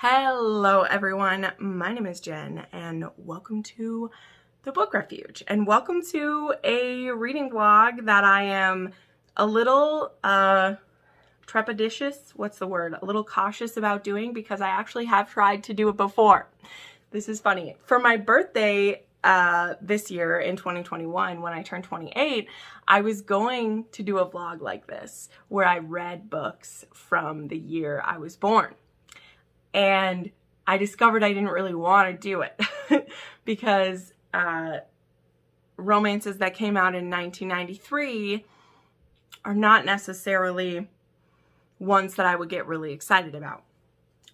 Hello everyone, my name is Jen and welcome to the Book Refuge and welcome to a reading vlog that I am a little trepidatious, what's the word, a little cautious about doing because I actually have tried to do it before. This is funny. For my birthday this year in 2021, when I turned 28, I was going to do a vlog like this where I read books from the year I was born. And I discovered I didn't really want to do it because romances that came out in 1993 are not necessarily ones that I would get really excited about.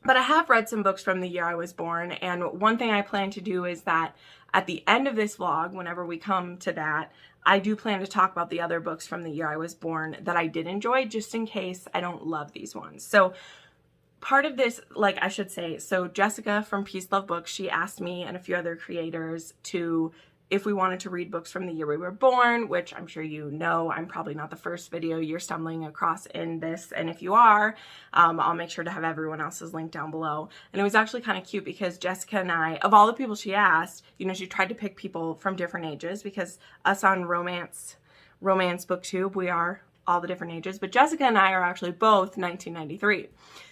But I have read some books from the year I was born, and one thing I plan to do is that at the end of this vlog, whenever we come to that, I do plan to talk about the other books from the year I was born that I did enjoy, just in case I don't love these ones. So part of this, like I should say, so Jessica from Peace Love Books, she asked me and a few other creators if we wanted to read books from the year we were born, which I'm sure you know, I'm probably not the first video you're stumbling across in this, and if you are, I'll make sure to have everyone else's link down below. And it was actually kind of cute because Jessica and I, of all the people she asked, you know, she tried to pick people from different ages because us on Romance Booktube, we are all the different ages, but Jessica and I are actually both 1993.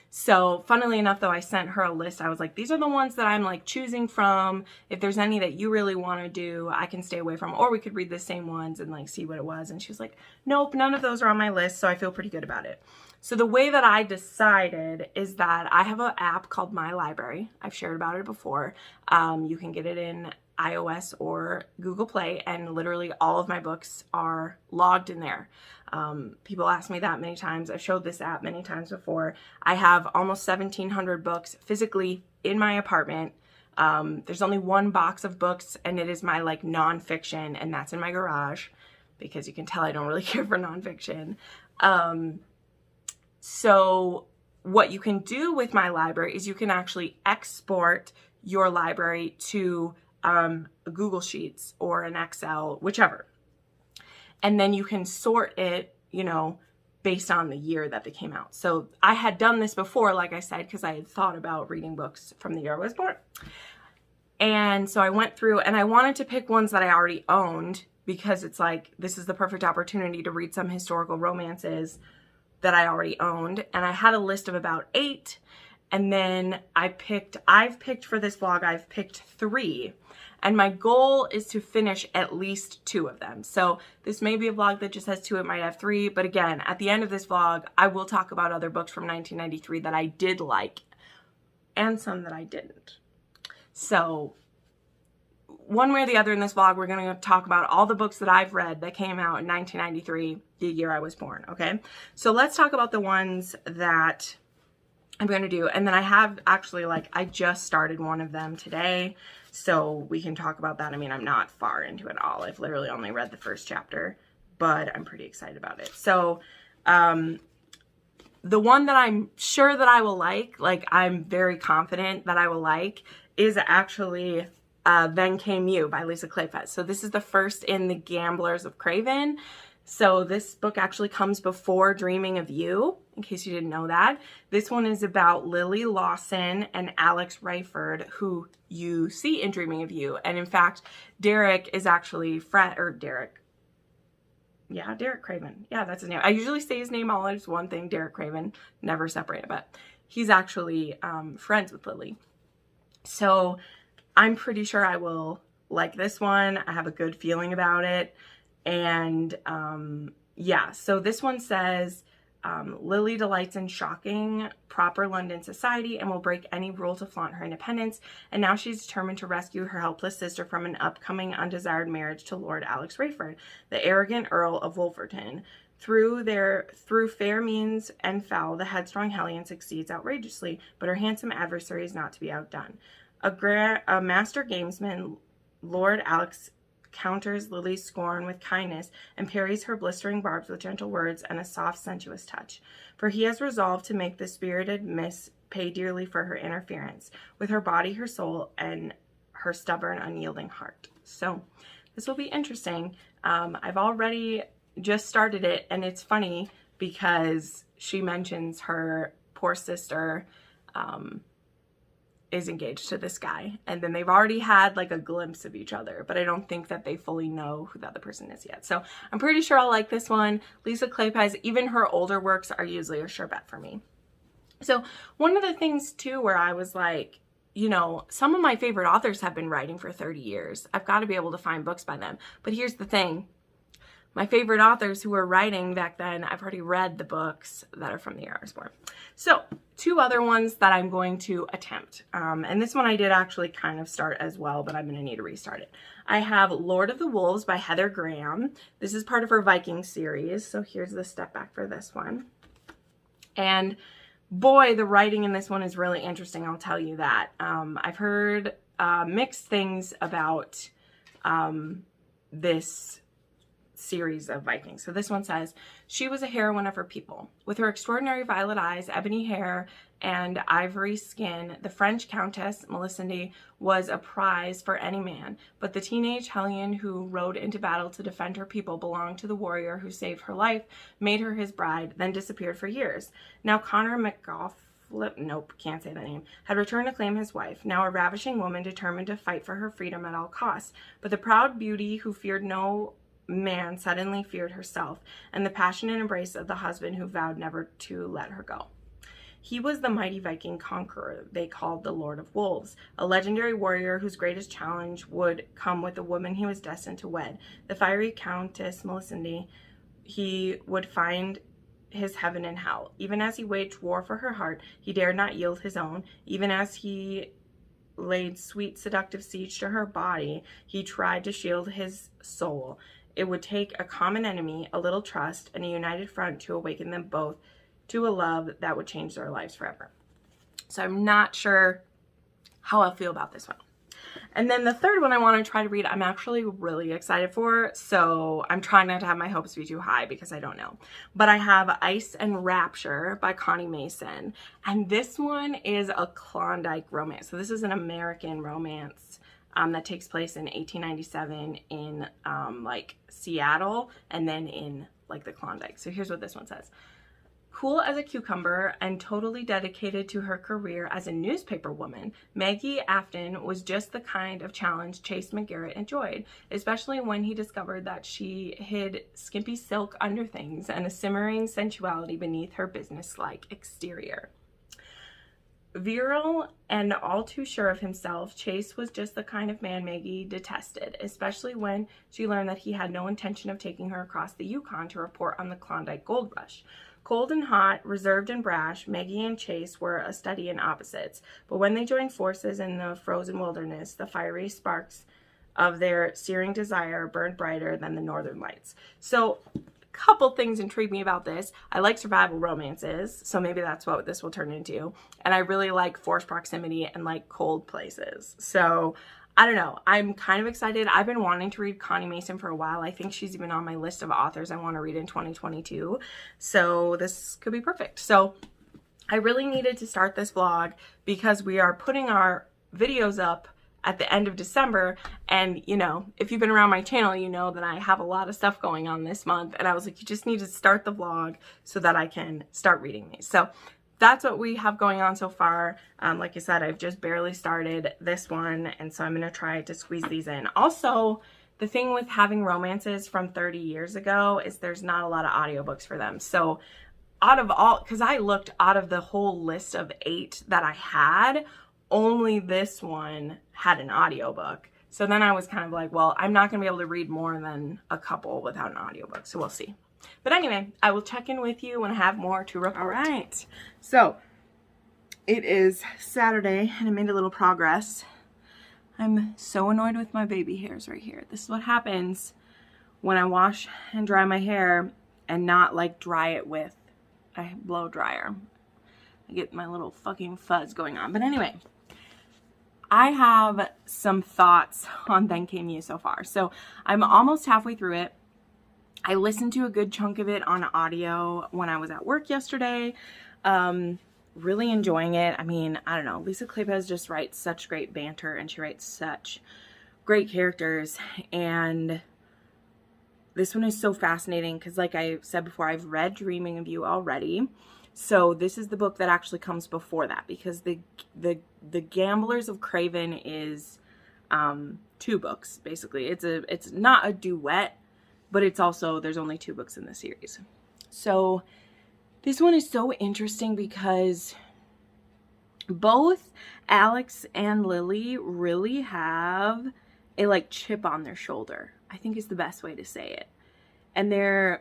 So funnily enough, though, I sent her a list. I was like, these are the ones that I'm like choosing from. If there's any that you really want to do, I can stay away from, or we could read the same ones and like see what it was. And she was like, nope, none of those are on my list. So I feel pretty good about it. So the way that I decided is that I have an app called My Library. I've shared about it before. You can get it in iOS or Google Play, and literally all of my books are logged in there. People ask me that many times. I've showed this app many times before. I have almost 1,700 books physically in my apartment. There's only one box of books, and it is my like nonfiction, and that's in my garage because you can tell I don't really care for nonfiction. So what you can do with My Library is you can actually export your library to Google Sheets or an Excel, whichever. And then you can sort it, you know, based on the year that they came out. So I had done this before, like I said, because I had thought about reading books from the year I was born. And so I went through and I wanted to pick ones that I already owned because it's like, this is the perfect opportunity to read some historical romances that I already owned. And I had a list of about 8. And then I've picked for this vlog, I've picked 3. And my goal is to finish at least 2 of them. So this may be a vlog that just has 2, it might have 3. But again, at the end of this vlog, I will talk about other books from 1993 that I did like and some that I didn't. So one way or the other in this vlog, we're going to talk about all the books that I've read that came out in 1993, the year I was born, okay? So let's talk about the ones that I'm going to do. And then I have actually, like, I just started one of them today, so we can talk about that. I mean, I'm not far into it all. I've literally only read the first chapter, but I'm pretty excited about it. So the one that I'm sure that I will like I'm very confident that I will like, is actually Then Came You by Lisa Kleypas. So this is the first in the Gamblers of Craven. So this book actually comes before Dreaming of You, in case you didn't know that. This one is about Lily Lawson and Alex Rayford, who you see in Dreaming of You. And in fact, Derek is actually Derek Craven. Yeah, that's his name. I usually say his name all as one thing, Derek Craven, never separate it, but he's actually friends with Lily. So I'm pretty sure I will like this one. I have a good feeling about it. And yeah, so this one says, Lily delights in shocking proper London society and will break any rule to flaunt her independence. And now she's determined to rescue her helpless sister from an upcoming undesired marriage to Lord Alex Rayford, the arrogant Earl of Wolverton. Through fair means and foul, the headstrong hellion succeeds outrageously, but her handsome adversary is not to be outdone. A master gamesman, Lord Alex counters Lily's scorn with kindness and parries her blistering barbs with gentle words and a soft, sensuous touch. For he has resolved to make the spirited miss pay dearly for her interference with her body, her soul, and her stubborn, unyielding heart. So this will be interesting. I've already just started it, and it's funny because she mentions her poor sister is engaged to this guy, and then they've already had like a glimpse of each other, but I don't think that they fully know who the other person is yet. So I'm pretty sure I'll like this one. Lisa Kleypas, even her older works are usually a sure bet for me. So one of the things too where I was like, you know, some of my favorite authors have been writing for 30 years. I've got to be able to find books by them. But here's the thing. My favorite authors who were writing back then, I've already read the books that are from the year I was born. So 2 other ones that I'm going to attempt. And this one I did actually kind of start as well, but I'm going to need to restart it. I have Lord of the Wolves by Heather Graham. This is part of her Viking series. So here's the step back for this one. And boy, the writing in this one is really interesting. I'll tell you that. I've heard mixed things about this series of Vikings. So this one says, she was a heroine of her people. With her extraordinary violet eyes, ebony hair, and ivory skin, the French Countess Melisande was a prize for any man. But the teenage Hellion who rode into battle to defend her people belonged to the warrior who saved her life, made her his bride, then disappeared for years. Now Connor nope, can't say that name, had returned to claim his wife, now a ravishing woman determined to fight for her freedom at all costs. But the proud beauty who feared no man suddenly feared herself, and the passionate embrace of the husband who vowed never to let her go. He was the mighty Viking conqueror they called the Lord of Wolves, a legendary warrior whose greatest challenge would come with the woman he was destined to wed. The fiery Countess Melisande, he would find his heaven and hell. Even as he waged war for her heart, he dared not yield his own. Even as he laid sweet seductive siege to her body, he tried to shield his soul. It would take a common enemy, a little trust, and a united front to awaken them both to a love that would change their lives forever. So I'm not sure how I feel about this one. And then the third one I want to try to read, I'm actually really excited for, so I'm trying not to have my hopes be too high because I don't know. But I have Ice and Rapture by Connie Mason, and this one is a Klondike romance. So this is an American romance that takes place in 1897 in like Seattle, and then in like the Klondike. So here's what this one says. Cool as a cucumber and totally dedicated to her career as a newspaper woman, Maggie Afton was just the kind of challenge Chase McGarrett enjoyed, especially when he discovered that she hid skimpy silk underthings and a simmering sensuality beneath her businesslike exterior. Virile and all too sure of himself, Chase was just the kind of man Maggie detested, especially when she learned that he had no intention of taking her across the Yukon to report on the Klondike Gold Rush. Cold and hot, reserved and brash, Maggie and Chase were a study in opposites, but when they joined forces in the frozen wilderness, the fiery sparks of their searing desire burned brighter than the northern lights. So couple things intrigue me about this. I like survival romances, so maybe that's what this will turn into. And I really like forced proximity and like cold places. So I don't know. I'm kind of excited. I've been wanting to read Connie Mason for a while. I think she's even on my list of authors I want to read in 2022. So this could be perfect. So I really needed to start this vlog because we are putting our videos up at the end of December, and you know, if you've been around my channel, you know that I have a lot of stuff going on this month, and I was like, you just need to start the vlog so that I can start reading these. So that's what we have going on so far. Like I said, I've just barely started this one, and so I'm gonna try to squeeze these in. Also, the thing with having romances from 30 years ago is there's not a lot of audiobooks for them. So out of all, because I looked out of the whole list of 8 that I had, only this one had an audiobook. So then I was kind of like, well, I'm not going to be able to read more than a couple without an audiobook. So we'll see. But anyway, I will check in with you when I have more to report. All right. So it is Saturday and I made a little progress. I'm so annoyed with my baby hairs right here. This is what happens when I wash and dry my hair and not like dry it with a blow dryer. I get my little fucking fuzz going on. But anyway, I have some thoughts on Then Came You so far. So I'm almost halfway through it. I listened to a good chunk of it on audio when I was at work yesterday. Really enjoying it. I mean, I don't know. Lisa Kleypas just writes such great banter, and she writes such great characters. And this one is so fascinating because, like I said before, I've read Dreaming of You already. So this is the book that actually comes before that, because the Gamblers of Craven is 2 books, basically. It's not a duet, but it's also, there's only 2 books in the series. So this one is so interesting because both Alex and Lily really have a like chip on their shoulder, I think is the best way to say it. And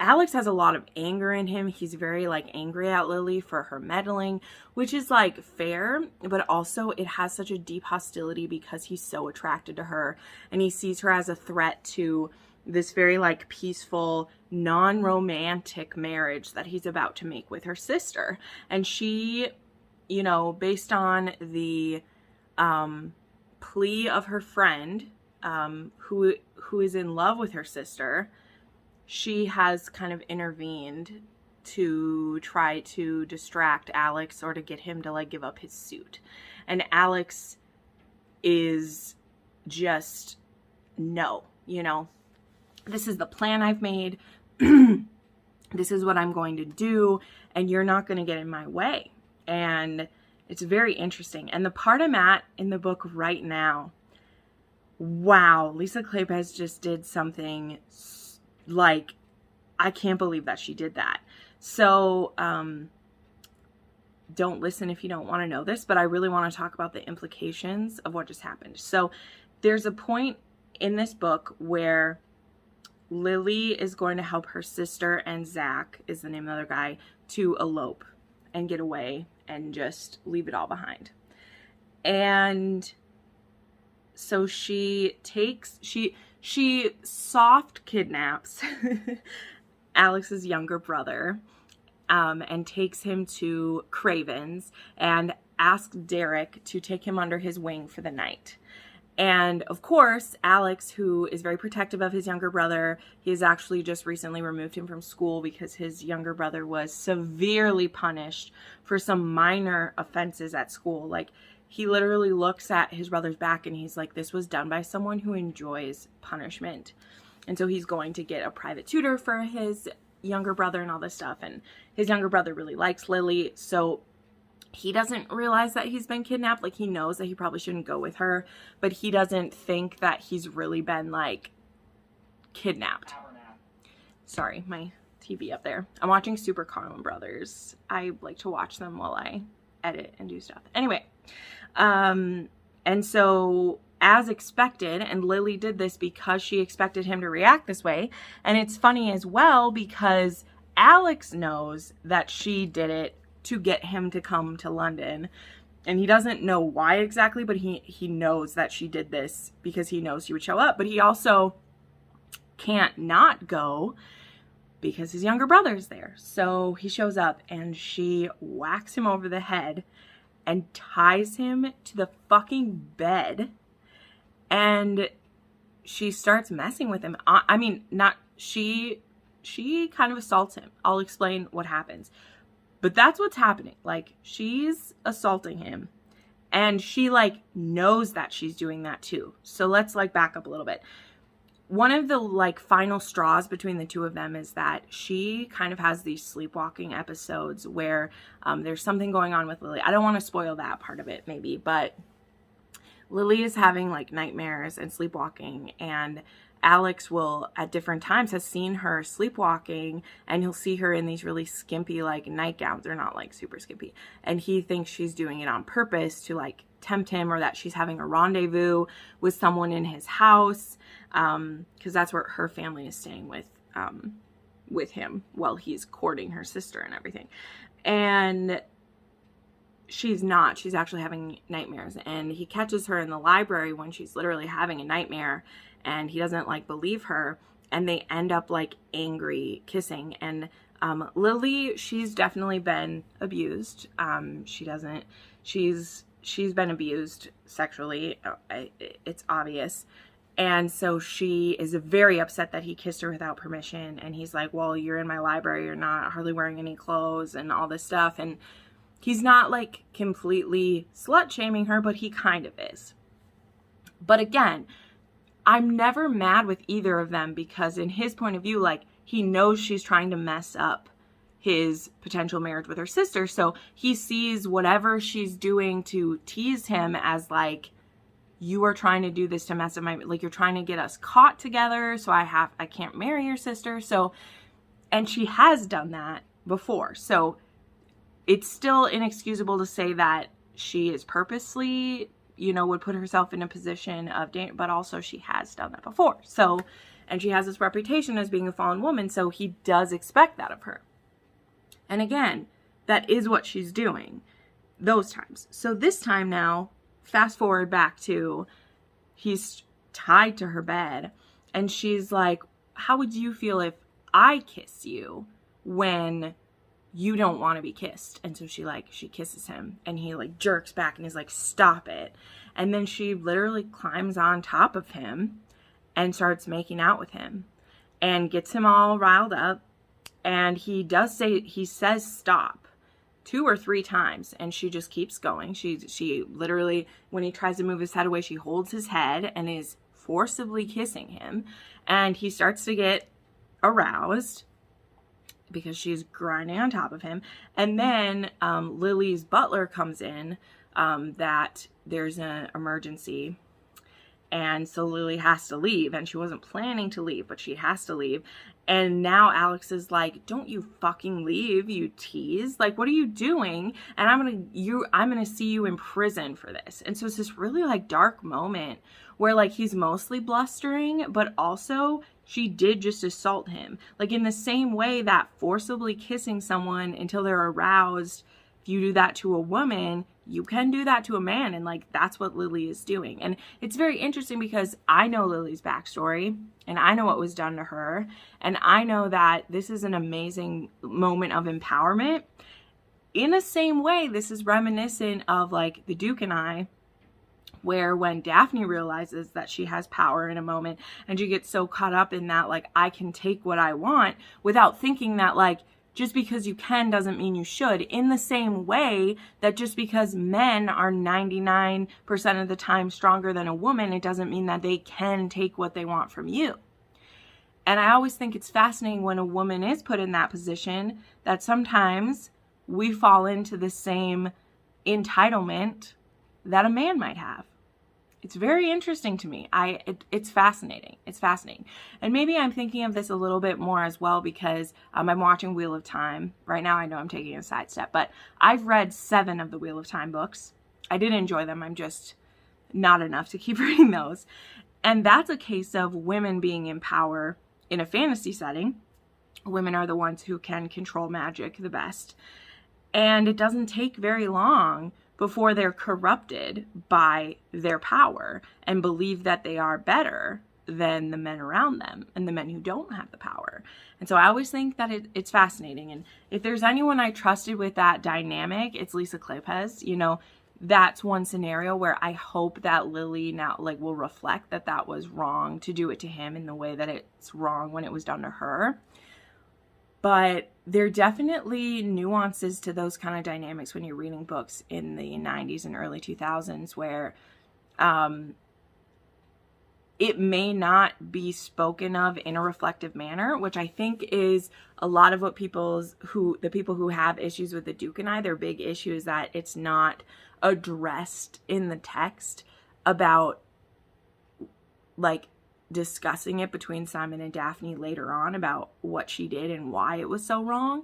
Alex has a lot of anger in him. He's very like angry at Lily for her meddling, which is like fair, but also it has such a deep hostility because he's so attracted to her and he sees her as a threat to this very like peaceful, non-romantic marriage that he's about to make with her sister. And she, you know, based on the plea of her friend, who is in love with her sister, she has kind of intervened to try to distract Alex or to get him to like give up his suit. And Alex is just, no, you know, this is the plan I've made. This is what I'm going to do, and you're not going to get in my way. And it's very interesting. And the part I'm at in the book right now, wow, Lisa Kleypas just did something like, I can't believe that she did that. So, don't listen if you don't want to know this, but I really want to talk about the implications of what just happened. So there's a point in this book where Lily is going to help her sister and Zach, is the name of the other guy, to elope and get away and just leave it all behind. And so she soft kidnaps Alex's younger brother, and takes him to Craven's and asks Derek to take him under his wing for the night. And of course, Alex, who is very protective of his younger brother, he has actually just recently removed him from school because his younger brother was severely punished for some minor offenses at school. Like, he literally looks at his brother's back and he's like, this was done by someone who enjoys punishment. And so he's going to get a private tutor for his younger brother and all this stuff. And his younger brother really likes Lily. So he doesn't realize that he's been kidnapped. Like, he knows that he probably shouldn't go with her, but he doesn't think that he's really been like kidnapped. Sorry, my TV up there. I'm watching Super Carlin Brothers. I like to watch them while I edit and do stuff. Anyway, and so as expected, and Lily did this because she expected him to react this way. And it's funny as well because Alex knows that she did it to get him to come to London. And he doesn't know why exactly, but he knows that she did this because he knows she would show up. But he also can't not go because his younger brother's there. So he shows up and she whacks him over the head and ties him to the fucking bed. And she starts messing with him. I mean, not she kind of assaults him. I'll explain what happens. But that's what's happening. Like, she's assaulting him. And she, like, knows that she's doing that too. So let's, like, back up a little bit. One of the, like, final straws between the two of them is that she kind of has these sleepwalking episodes where there's something going on with Lily. I don't want to spoil that part of it, maybe, but Lily is having, like, nightmares and sleepwalking, and Alex will, at different times, has seen her sleepwalking, and he'll see her in these really skimpy, like, nightgowns. They're not, like, super skimpy. And he thinks she's doing it on purpose to, like, tempt him, or that she's having a rendezvous with someone in his house, because that's where her family is staying with him while he's courting her sister and everything. And she's not. She's actually having nightmares. And he catches her in the library when she's literally having a nightmare, and he doesn't, like, believe her, and they end up, like, angry kissing. And Lily, she's definitely been abused. She's been abused sexually. It's obvious. And so she is very upset that he kissed her without permission. And he's like, well, you're in my library. You're not hardly wearing any clothes and all this stuff. And he's not, like, completely slut-shaming her, but he kind of is. But again, I'm never mad with either of them because in his point of view, like, he knows she's trying to mess up his potential marriage with her sister. So he sees whatever she's doing to tease him as like, you are trying to do this to mess up my, like you're trying to get us caught together. So I can't marry your sister. So, and she has done that before. So it's still inexcusable to say that she is purposely, you know, would put herself in a position of danger, but also she has done that before. So, and she has this reputation as being a fallen woman. So he does expect that of her. And again, that is what she's doing those times. So this time now, fast forward back to he's tied to her bed and she's like, how would you feel if I kiss you when you don't want to be kissed? And so she kisses him and he like jerks back and is like, stop it. And then she literally climbs on top of him and starts making out with him and gets him all riled up. And he says stop 2 or 3 times and she just keeps going. She literally, when he tries to move his head away, she holds his head and is forcibly kissing him. And he starts to get aroused because she's grinding on top of him. And then Lily's butler comes in that there's an emergency. And so Lily has to leave, and she wasn't planning to leave, but she has to leave. And now Alex is like, don't you fucking leave, you tease. Like, what are you doing? And I'm going to see you in prison for this. And so it's this really like dark moment where like he's mostly blustering, but also she did just assault him. Like in the same way that forcibly kissing someone until they're aroused, if you do that to a woman, you can do that to a man. And like, that's what Lily is doing. And it's very interesting because I know Lily's backstory and I know what was done to her. And I know that this is an amazing moment of empowerment. In the same way, this is reminiscent of like The Duke and I, where when Daphne realizes that she has power in a moment and she gets so caught up in that, like, I can take what I want without thinking that like, just because you can doesn't mean you should. In the same way that just because men are 99% of the time stronger than a woman, it doesn't mean that they can take what they want from you. And I always think it's fascinating when a woman is put in that position that sometimes we fall into the same entitlement that a man might have. It's very interesting to me. It's fascinating. It's fascinating. And maybe I'm thinking of this a little bit more as well because I'm watching Wheel of Time. Right now I know I'm taking a sidestep, but I've read 7 of the Wheel of Time books. I did enjoy them. I'm just not enough to keep reading those. And that's a case of women being in power in a fantasy setting. Women are the ones who can control magic the best. And it doesn't take very long before they're corrupted by their power and believe that they are better than the men around them and the men who don't have the power. And so I always think that it's fascinating. And if there's anyone I trusted with that dynamic, it's Lisa Kleypas. You know, that's one scenario where I hope that Lily now like will reflect that that was wrong to do it to him in the way that it's wrong when it was done to her. But there are definitely nuances to those kind of dynamics when you're reading books in the 90s and early 2000s where it may not be spoken of in a reflective manner, which I think is a lot of what the people who have issues with The Duke and I, their big issue is that it's not addressed in the text about like discussing it between Simon and Daphne later on about what she did and why it was so wrong.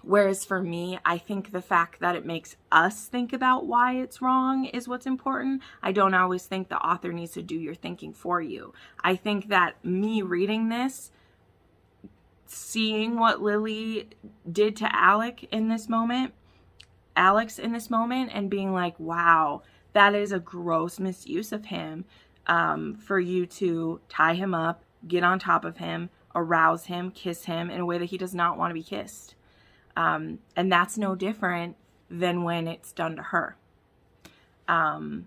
Whereas for me, I think the fact that it makes us think about why it's wrong is what's important. I don't always think the author needs to do your thinking for you. I think that me reading this, seeing what Lily did to Alex in this moment, and being like, wow, that is a gross misuse of him. For you to tie him up, get on top of him, arouse him, kiss him in a way that he does not want to be kissed. And that's no different than when it's done to her. And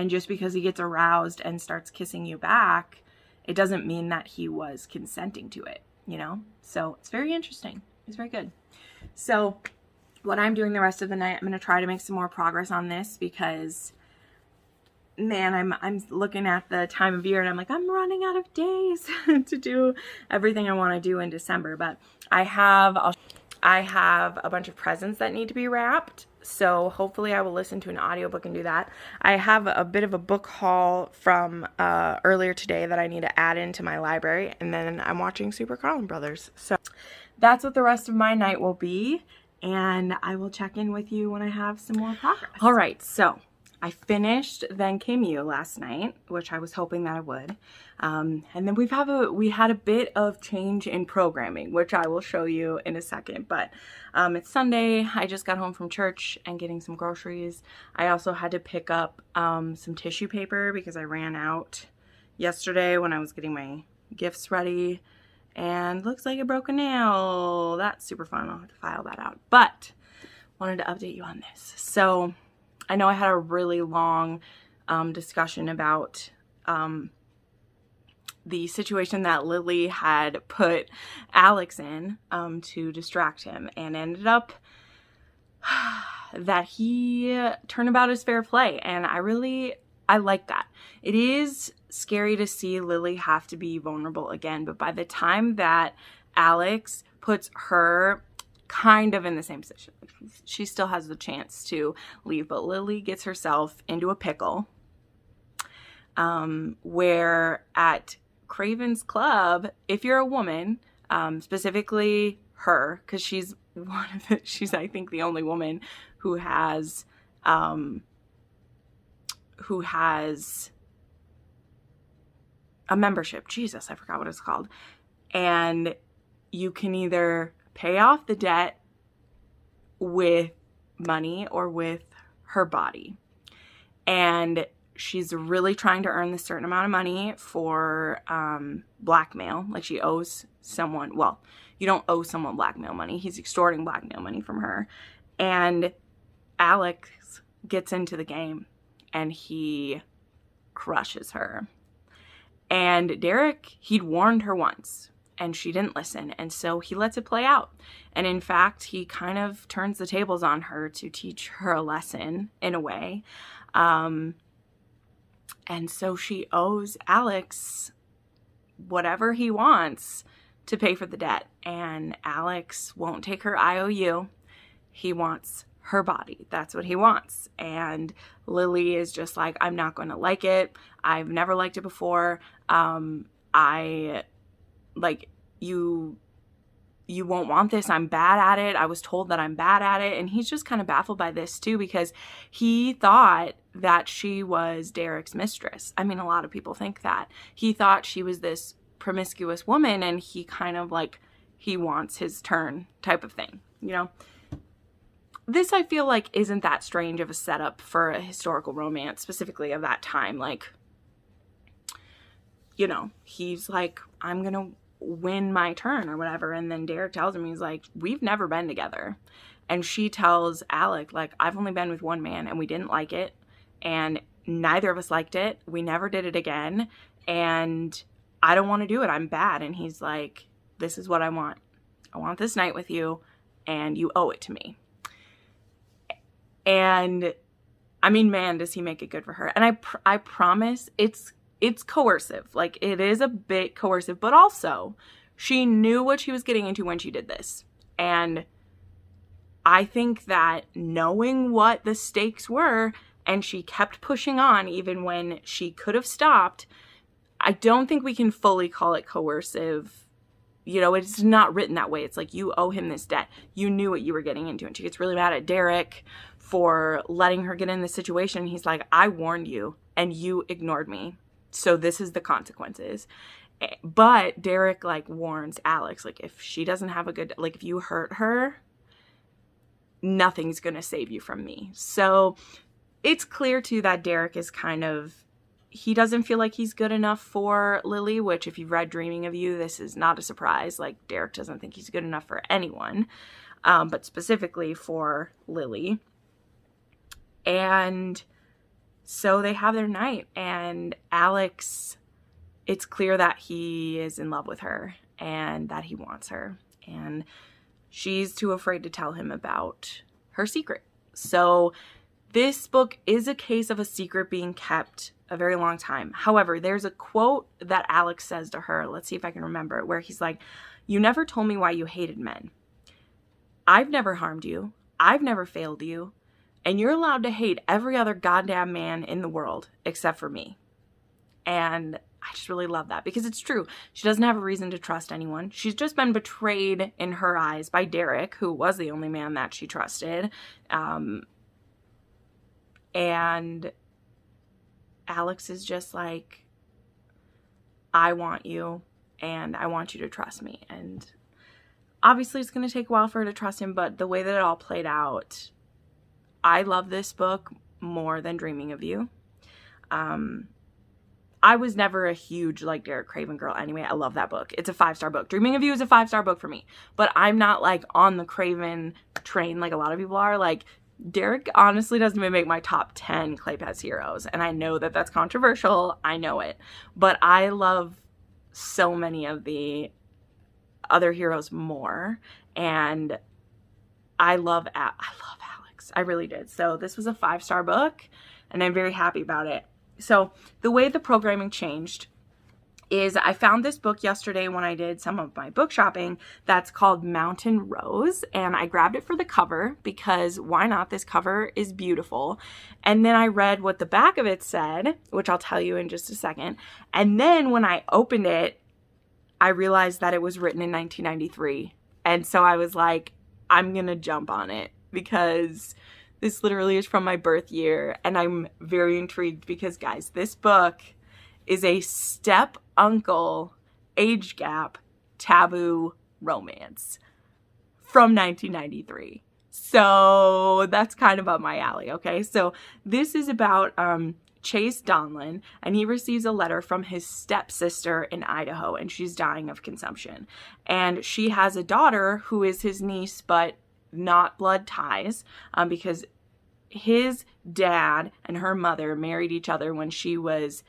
just because he gets aroused and starts kissing you back, it doesn't mean that he was consenting to it, you know? So it's very interesting. It's very good. So what I'm doing the rest of the night, I'm going to try to make some more progress on this because man, I'm looking at the time of year and I'm like, I'm running out of days to do everything I want to do in December. But I have a bunch of presents that need to be wrapped. So hopefully I will listen to an audiobook and do that. I have a bit of a book haul from earlier today that I need to add into my library. And then I'm watching Super Carlin Brothers. So that's what the rest of my night will be. And I will check in with you when I have some more progress. All right, so I finished Then Came You last night, which I was hoping that I would. And then we had a bit of change in programming, which I will show you in a second. But it's Sunday. I just got home from church and getting some groceries. I also had to pick up some tissue paper because I ran out yesterday when I was getting my gifts ready. And looks like I broke a nail. That's super fun. I'll have to file that out. But wanted to update you on this. So I know I had a really long discussion about the situation that Lily had put Alex in to distract him, and ended up that he turned about his fair play, and I like that. It is scary to see Lily have to be vulnerable again, but by the time that Alex puts her kind of in the same position, she still has the chance to leave, but Lily gets herself into a pickle where at Craven's Club, if you're a woman, specifically her, because she's I think the only woman who has a membership. Jesus, I forgot what it's called. And you can either pay off the debt with money or with her body. And she's really trying to earn this certain amount of money for blackmail. Like she owes someone, well, you don't owe someone blackmail money. He's extorting blackmail money from her. And Alex gets into the game and he crushes her. And Derek, he'd warned her once and she didn't listen. And so he lets it play out. And in fact, he kind of turns the tables on her to teach her a lesson in a way. And so she owes Alex whatever he wants to pay for the debt. And Alex won't take her IOU. He wants her body. That's what he wants. And Lily is just like, I'm not going to like it. I've never liked it before. You won't want this. I'm bad at it. I was told that I'm bad at it. And he's just kind of baffled by this too, because he thought that she was Derek's mistress. I mean, a lot of people think that. He thought she was this promiscuous woman, and he kind of like, he wants his turn type of thing, you know? This, I feel like, isn't that strange of a setup for a historical romance, specifically of that time. Like, you know, he's like, I'm going to win my turn or whatever. And then Derek tells him, he's like, we've never been together. And she tells Alec, like, I've only been with one man and we didn't like it. And neither of us liked it. We never did it again. And I don't want to do it. I'm bad. And he's like, this is what I want. I want this night with you and you owe it to me. And I mean, man, does he make it good for her. And I promise it's coercive. Like, it is a bit coercive, but also she knew what she was getting into when she did this. And I think that knowing what the stakes were, and she kept pushing on even when she could have stopped, I don't think we can fully call it coercive. You know, it's not written that way. It's like, you owe him this debt. You knew what you were getting into. And she gets really mad at Derek for letting her get in this situation. He's like, I warned you and you ignored me. So this is the consequences. But Derek, like, warns Alex, like, if she doesn't have a good, like, if you hurt her, nothing's going to save you from me. So it's clear too that Derek is kind of, he doesn't feel like he's good enough for Lily, which if you've read Dreaming of You, this is not a surprise. Like, Derek doesn't think he's good enough for anyone, but specifically for Lily. And so they have their night, and Alex, it's clear that he is in love with her and that he wants her, and she's too afraid to tell him about her secret. So This book is a case of a secret being kept a very long time. However, there's a quote that Alex says to her. Let's see if I can remember it, where he's like, "You never told me why you hated men. I've never harmed you. I've never failed you. And you're allowed to hate every other goddamn man in the world except for me." And I just really love that because it's true. She doesn't have a reason to trust anyone. She's just been betrayed in her eyes by Derek, who was the only man that she trusted. And Alex is just like, "I want you, and I want you to trust me." And obviously it's going to take a while for her to trust him, but the way that it all played out, I love this book more than Dreaming of You. I was never a huge, like, Derek Craven girl anyway. I love that book. It's a 5-star book. Dreaming of You is a 5-star book for me. But I'm not, like, on the Craven train like a lot of people are. Like, Derek honestly doesn't even make my top 10 Kleypas heroes. And I know that that's controversial. I know it. But I love so many of the other heroes more. And I love Alex. I really did. So this was a 5-star book. And I'm very happy about it. So the way the programming changed is I found this book yesterday when I did some of my book shopping that's called Mountain Rose, and I grabbed it for the cover because why not? This cover is beautiful. And then I read what the back of it said, which I'll tell you in just a second. And then when I opened it, I realized that it was written in 1993. And so I was like, I'm going to jump on it because this literally is from my birth year, and I'm very intrigued because, guys, this book is a step-uncle age gap taboo romance from 1993. So that's kind of up my alley, okay? So this is about Chase Donlin, and he receives a letter from his stepsister in Idaho, and she's dying of consumption. And she has a daughter who is his niece, but not blood ties, because his dad and her mother married each other when she was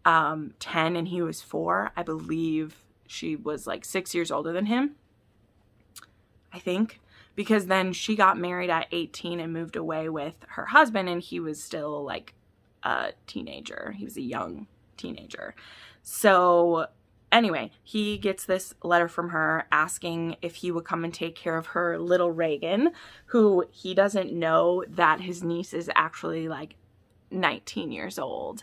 10 and he was 4. I believe she was like 6 years older than him, I think, because then she got married at 18 and moved away with her husband, and he was still like a teenager. He was a young teenager. So anyway, he gets this letter from her asking if he would come and take care of her little Reagan, who he doesn't know that his niece is actually like 19 years old,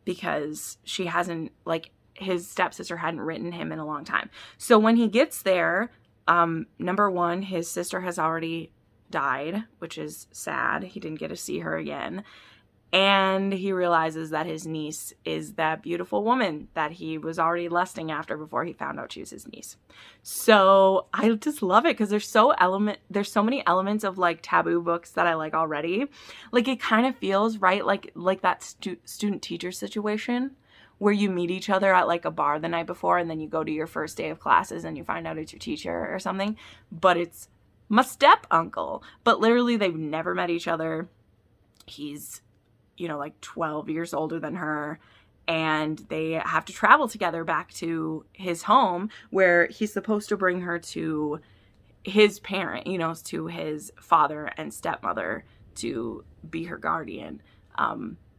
because she hasn't, like, his stepsister hadn't written him in a long time. So when he gets there, number one, his sister has already died, which is sad. He didn't get to see her again. And he realizes that his niece is that beautiful woman that he was already lusting after before he found out she was his niece. So I just love it because there's so many elements of like taboo books that I like already. Like it kind of feels right, like that student-teacher situation where you meet each other at like a bar the night before and then you go to your first day of classes and you find out it's your teacher or something. But it's my step-uncle. But literally they've never met each other. He's, you know, like 12 years older than her, and they have to travel together back to his home where he's supposed to bring her to his parent, you know, to his father and stepmother to be her guardian.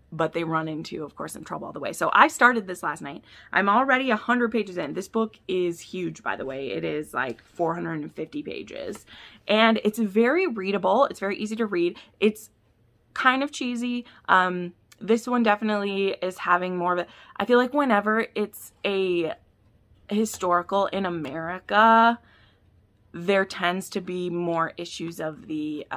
But they run into, of course, some trouble all the way. So I started this last night. I'm already 100 pages in. This book is huge, by the way. It is like 450 pages, and it's very readable. It's very easy to read. It's kind of cheesy. This one definitely is having more of a, I feel like whenever it's a historical in America, there tends to be more issues of the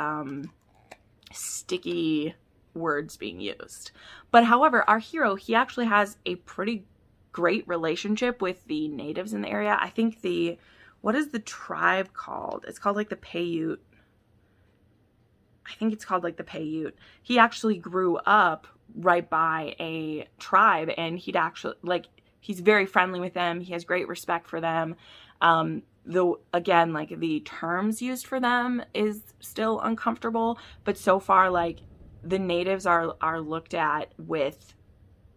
sticky words being used. But however, our hero, he actually has a pretty great relationship with the natives in the area. I think what is the tribe called? It's called like the Paiute. I think it's called like the Paiute. He actually grew up right by a tribe, and he's very friendly with them. He has great respect for them. Though again, like the terms used for them is still uncomfortable, but so far like the natives are looked at with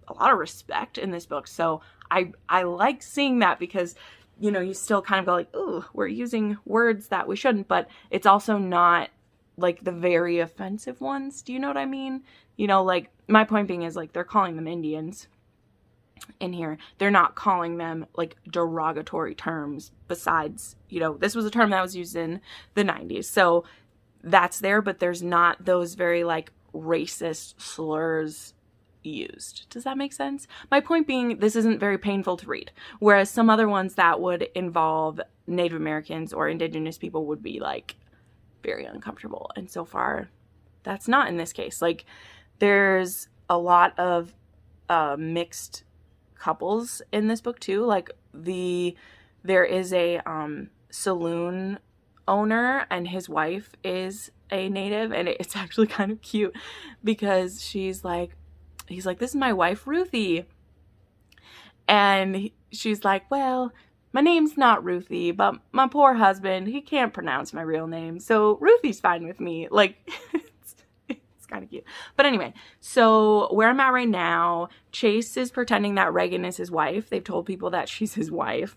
a lot of respect in this book. So I like seeing that because, you know, you still kind of go like, ooh, we're using words that we shouldn't, but it's also not like the very offensive ones. Do you know what I mean? You know, like my point being is like they're calling them Indians in here. They're not calling them like derogatory terms besides, you know, this was a term that was used in the 90s. So that's there, but there's not those very like racist slurs used. Does that make sense? My point being, this isn't very painful to read, whereas some other ones that would involve Native Americans or indigenous people would be like very uncomfortable. And so far that's not in this case. Like there's a lot of mixed couples in this book too. Like there is a saloon owner and his wife is a native, and it's actually kind of cute because he's like, this is my wife Ruthie, and she's like, well, my name's not Ruthie, but my poor husband, he can't pronounce my real name, so Ruthie's fine with me. Like it's kind of cute. But anyway, so where I'm at right now, Chase is pretending that Reagan is his wife. They've told people that she's his wife.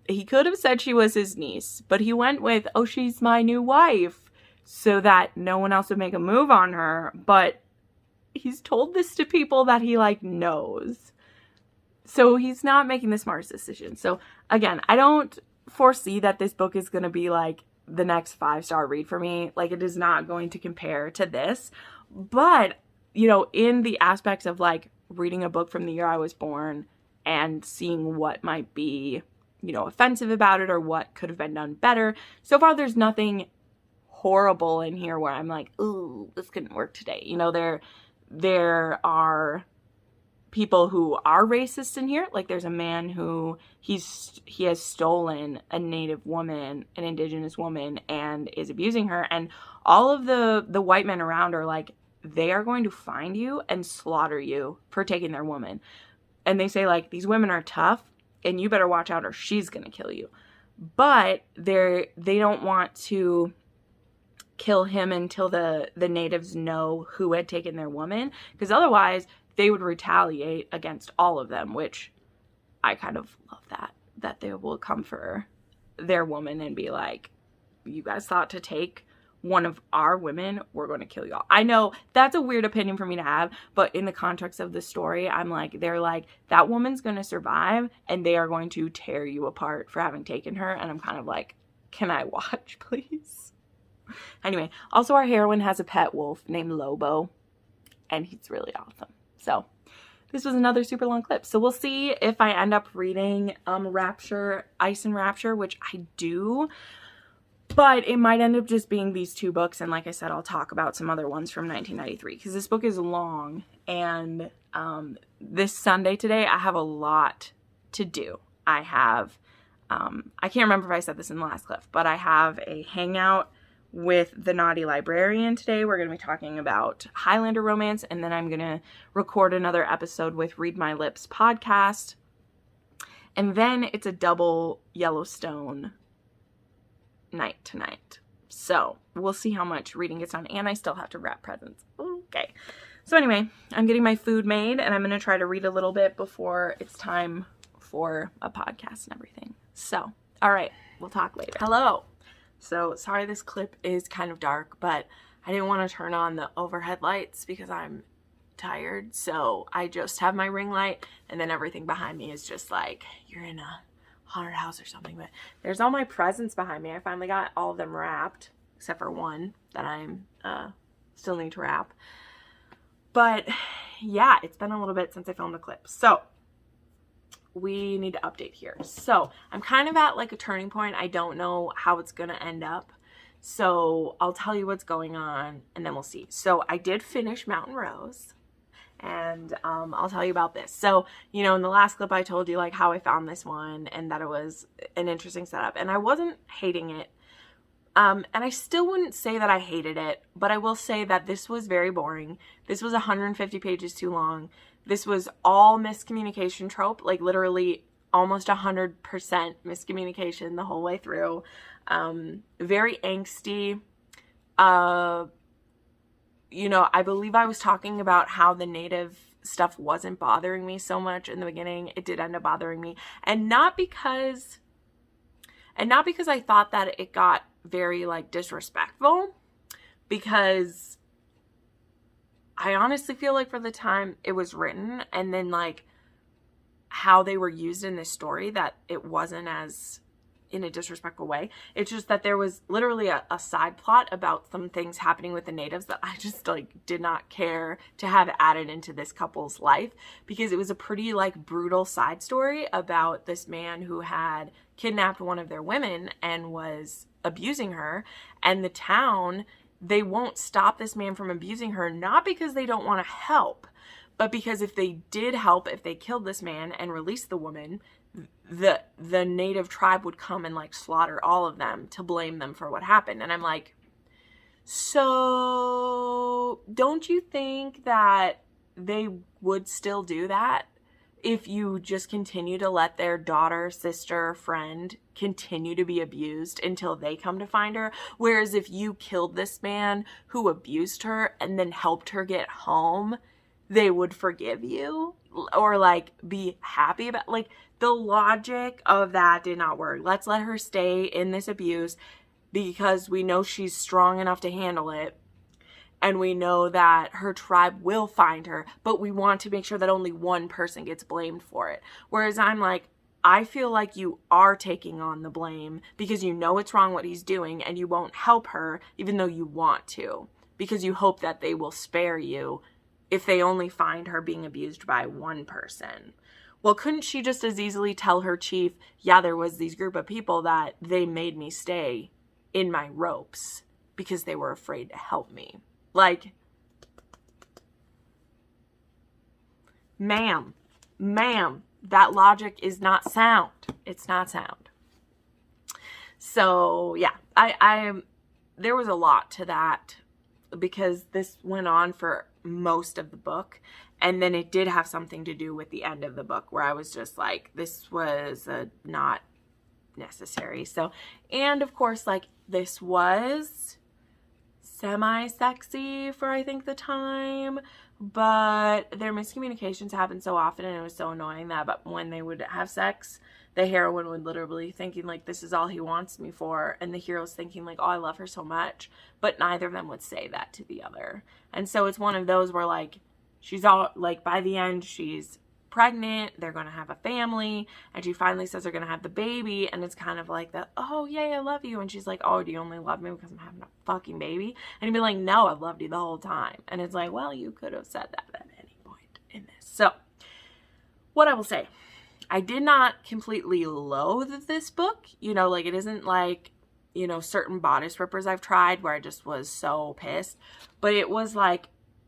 He could have said she was his niece, but he went with, oh, she's my new wife, so that no one else would make a move on her. But he's told this to people that he like knows. So he's not making the smartest decision. So again, I don't foresee that this book is going to be like the next 5-star read for me. Like it is not going to compare to this. But, you know, in the aspects of like reading a book from the year I was born and seeing what might be, you know, offensive about it or what could have been done better, so far there's nothing horrible in here where I'm like, ooh, this couldn't work today. You know, there are people who are racist in here. Like there's a man who he has stolen a native woman, an indigenous woman, and is abusing her. And all of the white men around are like, they are going to find you and slaughter you for taking their woman. And they say like, these women are tough and you better watch out or she's going to kill you. But they don't want to kill him until the natives know who had taken their woman, because otherwise they would retaliate against all of them, which I kind of love that they will come for their woman and be like, you guys thought to take one of our women, we're going to kill y'all. I know that's a weird opinion for me to have, but in the context of the story, I'm like, they're like, that woman's going to survive and they are going to tear you apart for having taken her. And I'm kind of like, can I watch, please? Anyway, also our heroine has a pet wolf named Lobo, and he's really awesome. So this was another super long clip. So we'll see if I end up reading Rapture, Ice and Rapture, which I do. But it might end up just being these two books. And like I said, I'll talk about some other ones from 1993 because this book is long. And this Sunday today, I have a lot to do. I have, I can't remember if I said this in the last clip, but I have a hangout with the Naughty Librarian today. We're going to be talking about Highlander romance. And then I'm going to record another episode with Read My Lips podcast. And then it's a double Yellowstone night tonight. So we'll see how much reading gets done. And I still have to wrap presents. Okay. So anyway, I'm getting my food made and I'm going to try to read a little bit before it's time for a podcast and everything. So, all right, we'll talk later. Hello. So sorry this clip is kind of dark, but I didn't want to turn on the overhead lights because I'm tired. So I just have my ring light and then everything behind me is just like, you're in a haunted house or something. But there's all my presents behind me. I finally got all of them wrapped except for one that I'm still need to wrap. But yeah, it's been a little bit since I filmed the clip. So we need to update here. So I'm kind of at like a turning point. I don't know how it's going to end up. So I'll tell you what's going on and then we'll see. So I did finish Mountain Rose and I'll tell you about this. So, you know, in the last clip I told you like how I found this one and that it was an interesting setup and I wasn't hating it. And I still wouldn't say that I hated it, but I will say that this was very boring. This was 150 pages too long. This was all miscommunication trope, like literally almost 100% miscommunication the whole way through. Very angsty. You know, I believe I was talking about how the native stuff wasn't bothering me so much in the beginning. It did end up bothering me. And not because I thought that it got very like disrespectful, because I honestly feel like for the time it was written and then like how they were used in this story, that it wasn't as in a disrespectful way. It's just that there was literally a side plot about some things happening with the natives that I just like did not care to have added into this couple's life, because it was a pretty like brutal side story about this man who had kidnapped one of their women and was abusing her, and the town, they won't stop this man from abusing her, not because they don't want to help, but because if they did help, if they killed this man and released the woman, the native tribe would come and like slaughter all of them to blame them for what happened. And I'm like, so don't you think that they would still do that if you just continue to let their daughter, sister, friend continue to be abused until they come to find her? Whereas if you killed this man who abused her and then helped her get home, they would forgive you or like be happy about, like, the logic of that did not work. Let's let her stay in this abuse because we know she's strong enough to handle it. And we know that her tribe will find her, but we want to make sure that only one person gets blamed for it. Whereas I'm like, I feel like you are taking on the blame because you know it's wrong what he's doing and you won't help her even though you want to, because you hope that they will spare you if they only find her being abused by one person. Well, couldn't she just as easily tell her chief, yeah, there was these group of people that they made me stay in my ropes because they were afraid to help me? Like, ma'am, that logic is not sound. It's not sound. So yeah, there was a lot to that because this went on for most of the book. And then it did have something to do with the end of the book where I was just like, this was not necessary. So, and of course, like, this was semi-sexy for, I think, the time, but their miscommunications happened so often and it was so annoying that but when they would have sex, the heroine would literally thinking like, this is all he wants me for, and the hero's thinking like, oh, I love her so much, but neither of them would say that to the other. And so it's one of those where like, she's all like, by the end, she's pregnant, they're going to have a family, and she finally says they're going to have the baby, and it's kind of like that, oh, yay, I love you, and she's like, oh, do you only love me because I'm having a fucking baby? And he'd be like, no, I loved you the whole time. And it's like, well, you could have said that at any point in this. So, what I will say, I did not completely loathe this book, you know, like, it isn't like, you know, certain bodice rippers I've tried where I just was so pissed, but it was like,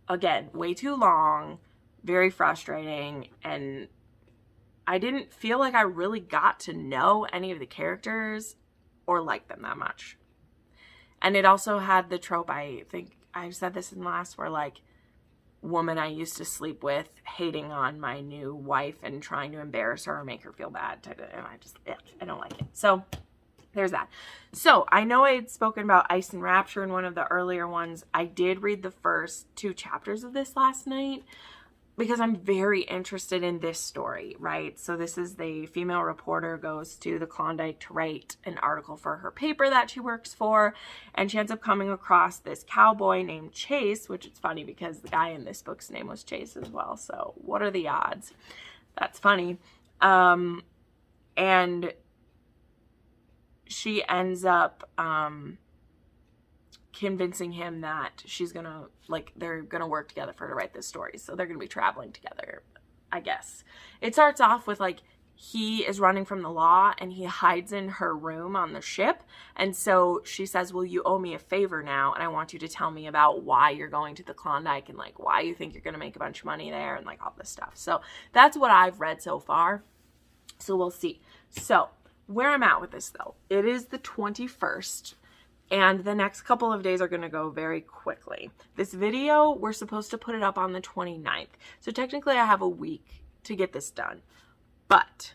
again, way too long, very frustrating, and I didn't feel like I really got to know any of the characters or like them that much. And it also had the trope, I think I said this in the last, where like, woman I used to sleep with hating on my new wife and trying to embarrass her or make her feel bad. And I don't like it. So there's that. So I know I had spoken about Ice and Rapture in one of the earlier ones. I did read the first 2 chapters of this last night because I'm very interested in this story, right? So this is the female reporter goes to the Klondike to write an article for her paper that she works for, and she ends up coming across this cowboy named Chase, which is funny because the guy in this book's name was Chase as well. So what are the odds? That's funny. And she ends up convincing him that she's gonna, like, they're gonna work together for her to write this story. So they're gonna be traveling together, I guess. It starts off with, like, he is running from the law and he hides in her room on the ship. And so she says, well, you owe me a favor now, and I want you to tell me about why you're going to the Klondike and, like, why you think you're gonna make a bunch of money there and, like, all this stuff. So that's what I've read so far. So we'll see. So where I'm at with this, though, it is the 21st. And the next couple of days are going to go very quickly. This video, we're supposed to put it up on the 29th. So technically I have a week to get this done. But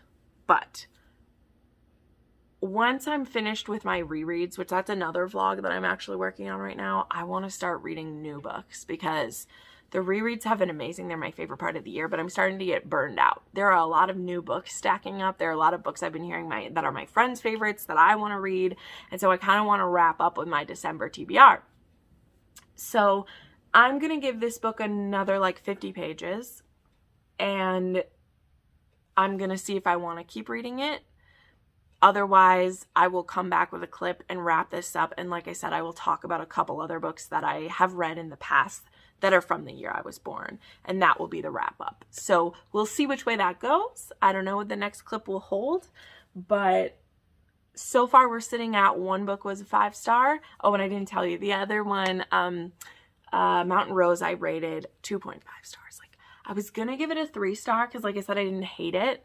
once I'm finished with my rereads, which that's another vlog that I'm actually working on right now, I want to start reading new books because The rereads have been amazing. They're my favorite part of the year, but I'm starting to get burned out. There are a lot of new books stacking up. There are a lot of books I've been hearing that are my friends' favorites that I want to read. And so I kind of want to wrap up with my December TBR. So I'm going to give this book another like 50 pages, and I'm going to see if I want to keep reading it. Otherwise, I will come back with a clip and wrap this up. And like I said, I will talk about a couple other books that I have read in the past that are from the year I was born. And that will be the wrap up. So we'll see which way that goes. I don't know what the next clip will hold. But so far we're sitting at one book was a 5-star. Oh, and I didn't tell you. The other one, Mountain Rose, I rated 2.5 stars. Like, I was going to give it a 3-star because like I said, I didn't hate it.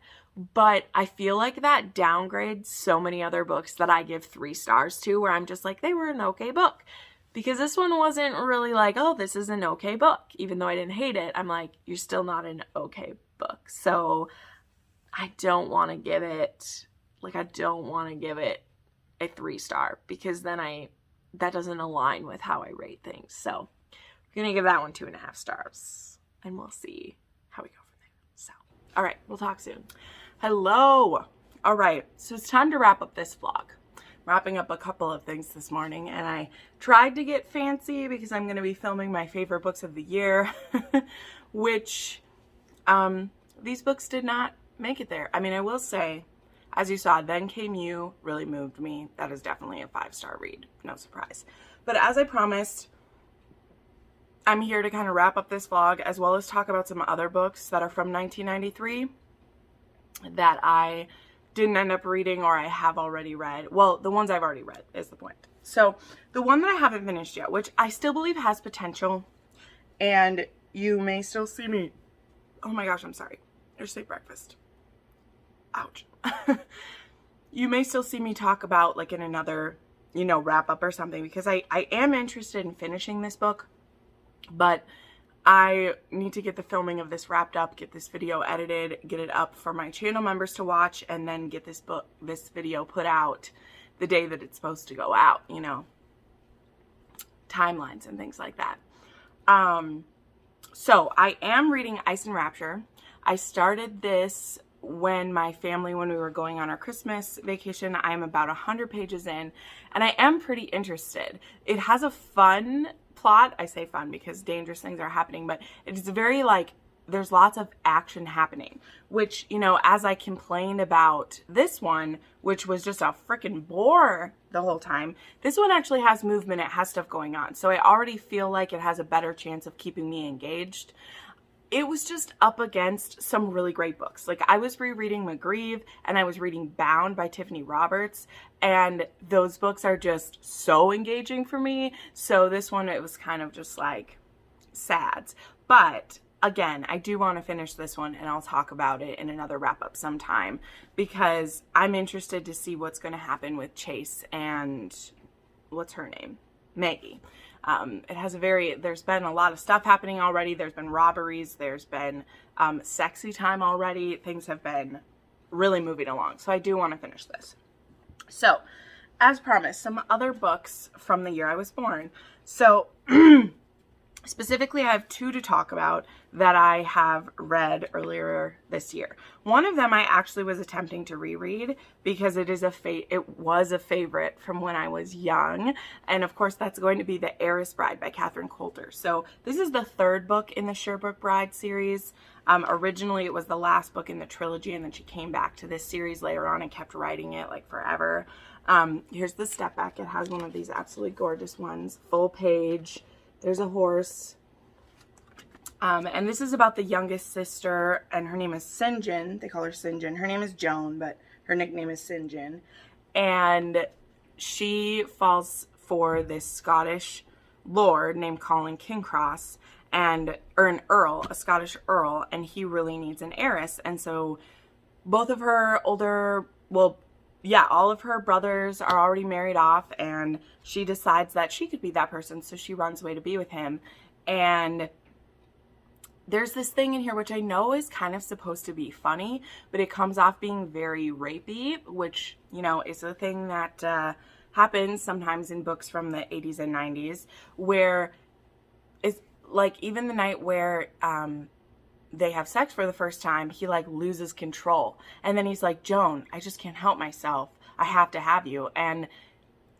But I feel like that downgrades so many other books that I give 3 stars to, where I'm just like, they were an okay book. Because this one wasn't really like, oh, this is an okay book. Even though I didn't hate it, I'm like, you're still not an okay book. So I don't want to give it, like, I don't want to give it a 3-star because then that doesn't align with how I rate things. So I'm going to give that one 2.5 stars and we'll see how we go from there. So, all right, we'll talk soon. Hello. All right, so it's time to wrap up this vlog. I'm wrapping up a couple of things this morning, and I tried to get fancy because I'm going to be filming my favorite books of the year, which these books did not make it there. I mean, I will say, as you saw, Then Came You really moved me. That is definitely a 5-star read, no surprise. But as I promised, I'm here to kind of wrap up this vlog as well as talk about some other books that are from 1993 that I didn't end up reading or I have already read. Well, the ones I've already read is the point. So the one that I haven't finished yet, which I still believe has potential, and you may still see me. Oh my gosh, I'm sorry. There's late breakfast. Ouch. You may still see me talk about like in another, wrap up or something, because I am interested in finishing this book, but I need to get the filming of this wrapped up, get this video edited, get it up for my channel members to watch, and then get this video put out the day that it's supposed to go out, timelines and things like that. So I am reading Ice and Rapture. I started this when we were going on our Christmas vacation. I'm about 100 pages in, and I am pretty interested. It has a fun plot. I say fun because dangerous things are happening, but it's very there's lots of action happening, which, as I complained about this one, which was just a freaking bore the whole time, this one actually has movement. It has stuff going on. So I already feel like it has a better chance of keeping me engaged. It was just up against some really great books. Like, I was rereading McGreeve and I was reading Bound by Tiffany Roberts, and those books are just so engaging for me. So this one, it was kind of just like sad. But again, I do want to finish this one, and I'll talk about it in another wrap up sometime, because I'm interested to see what's going to happen with Chase and what's her name? Maggie. There's been a lot of stuff happening already. There's been robberies. There's been sexy time already. Things have been really moving along. So I do want to finish this. So, as promised, some other books from the year I was born. So, specifically, I have 2 to talk about that I have read earlier this year. One of them I actually was attempting to reread because it was a favorite from when I was young. And of course, that's going to be The Heiress Bride by Coulter. So this is the 3rd book in the Sherbrooke Bride series. Originally, it was the last book in the trilogy, and then she came back to this series later on and kept writing it like forever. Here's the step back. It has one of these absolutely gorgeous ones, full page. There's a horse. And this is about the youngest sister, and her name is Sinjin. They call her Sinjin. Her name is Joan, but her nickname is Sinjin. And she falls for this Scottish lord named Colin Kingcross, or an earl, a Scottish earl, and he really needs an heiress. And so both of her all of her brothers are already married off, and she decides that she could be that person, so she runs away to be with him. And there's this thing in here which I know is kind of supposed to be funny, but it comes off being very rapey, which, is a thing that happens sometimes in books from the 80s and 90s, where it's like, even the night where they have sex for the first time, he like loses control. And then he's like, Joan, I just can't help myself. I have to have you. And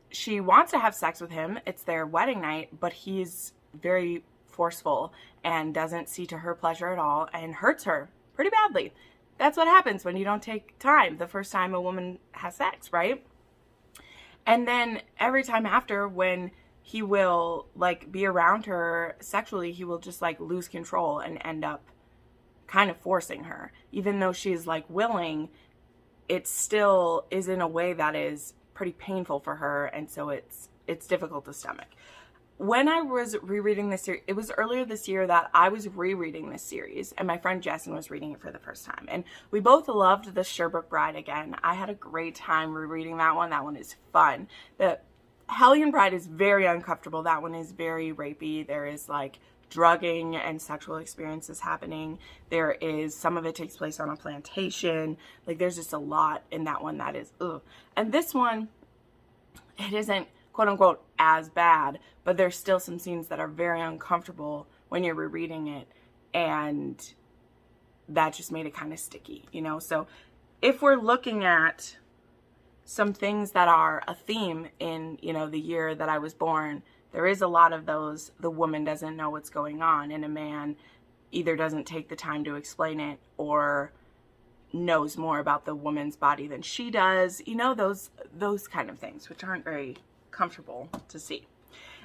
she wants to have sex with him. It's their wedding night, but he's very forceful and doesn't see to her pleasure at all and hurts her pretty badly. That's what happens when you don't take time the first time a woman has sex, right? And then every time after, when he will like be around her sexually, he will just like lose control and end up kind of forcing her. Even though she's like willing, it still is in a way that is pretty painful for her, and so it's difficult to stomach. When I was rereading this series, it was earlier this year that I was rereading this series, and my friend Jenn was reading it for the first time, and we both loved The Sherbrooke Bride again. I had a great time rereading that one. That one is fun. The Hellion Bride is very uncomfortable. That one is very rapey. There is like drugging and sexual experiences happening. There is, some of it takes place on a plantation. Like, there's just a lot in that one that is ugh. And this one, it isn't quote unquote as bad, but there's still some scenes that are very uncomfortable when you're rereading it, and that just made it kind of sticky, you know? So if we're looking at some things that are a theme in, you know, the year that I was born, there is a lot of those. The woman doesn't know what's going on, and a man either doesn't take the time to explain it or knows more about the woman's body than she does. You know, those kind of things, which aren't very comfortable to see.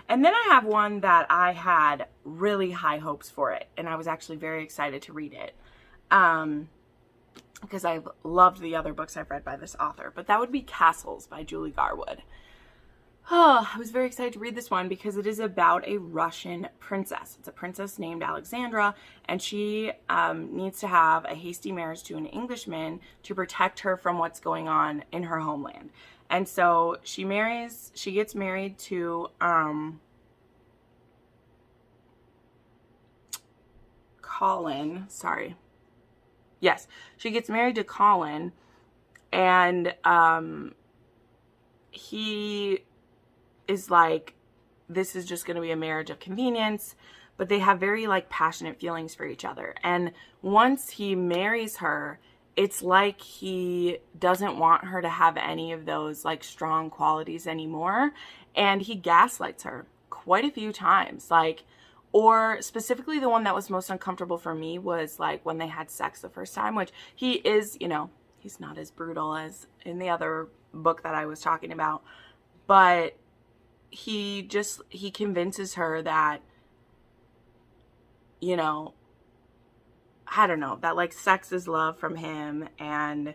And then I have one that I had really high hopes for it, and I was actually very excited to read it because I've loved the other books I've read by this author. But that would be Castles by Julie Garwood. Oh, I was very excited to read this one because it is about a Russian princess. It's a princess named Alexandra, and she needs to have a hasty marriage to an Englishman to protect her from what's going on in her homeland. And so she gets married to Colin. Sorry. Yes, she gets married to Colin, and he is like, this is just going to be a marriage of convenience, but they have very like passionate feelings for each other. And once he marries her, it's like he doesn't want her to have any of those like strong qualities anymore. And he gaslights her quite a few times. Like, or specifically the one that was most uncomfortable for me was like when they had sex the first time, which he is, you know, he's not as brutal as in the other book that I was talking about, but he convinces her that, you know, I don't know, that like sex is love from him, and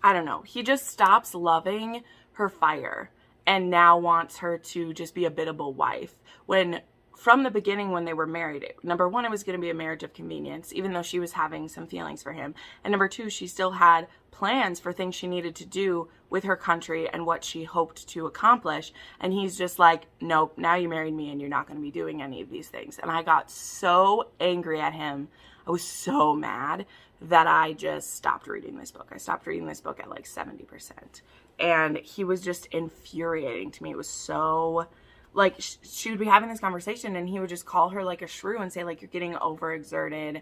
I don't know, he just stops loving her fire and now wants her to just be a biddable wife, when from the beginning when they were married, number one, it was going to be a marriage of convenience, even though she was having some feelings for him. And number two, she still had plans for things she needed to do with her country and what she hoped to accomplish. And he's just like, nope, now you married me and you're not going to be doing any of these things. And I got so angry at him. I was so mad that I just stopped reading this book. I stopped reading this book at like 70%. And he was just infuriating to me. It was so... like, she would be having this conversation and he would just call her like a shrew and say like, you're getting overexerted.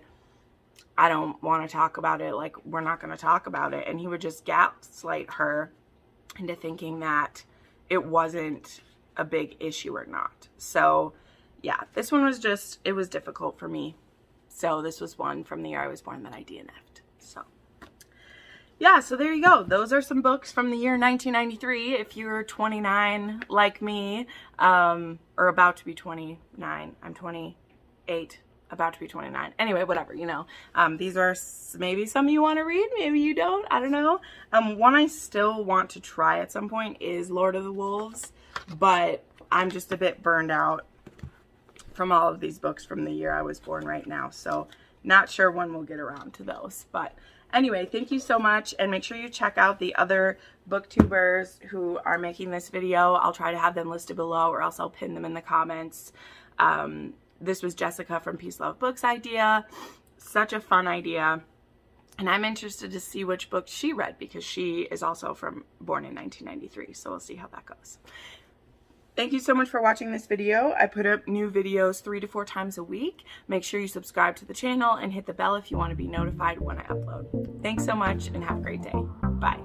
I don't want to talk about it. Like, we're not going to talk about it. And he would just gaslight her into thinking that it wasn't a big issue or not. So yeah, this one was just, it was difficult for me. So this was one from the year I was born that I DNF'd. So yeah, so there you go. Those are some books from the year 1993. If you're 29 like me, or about to be 29, I'm 28, about to be 29. Anyway, whatever, you know. These are maybe some you want to read, maybe you don't. I don't know. One I still want to try at some point is Lord of the Wolves, but I'm just a bit burned out from all of these books from the year I was born right now. So not sure when we'll get around to those, but anyway, thank you so much, and make sure you check out the other booktubers who are making this video. I'll try to have them listed below, or else I'll pin them in the comments. This was Jessica from Peace Love Books idea. Such a fun idea, and I'm interested to see which book she read, because she is also born in 1993, so we'll see how that goes. Thank you so much for watching this video. I put up new videos 3 to 4 times a week. Make sure you subscribe to the channel and hit the bell if you want to be notified when I upload. Thanks so much and have a great day. Bye.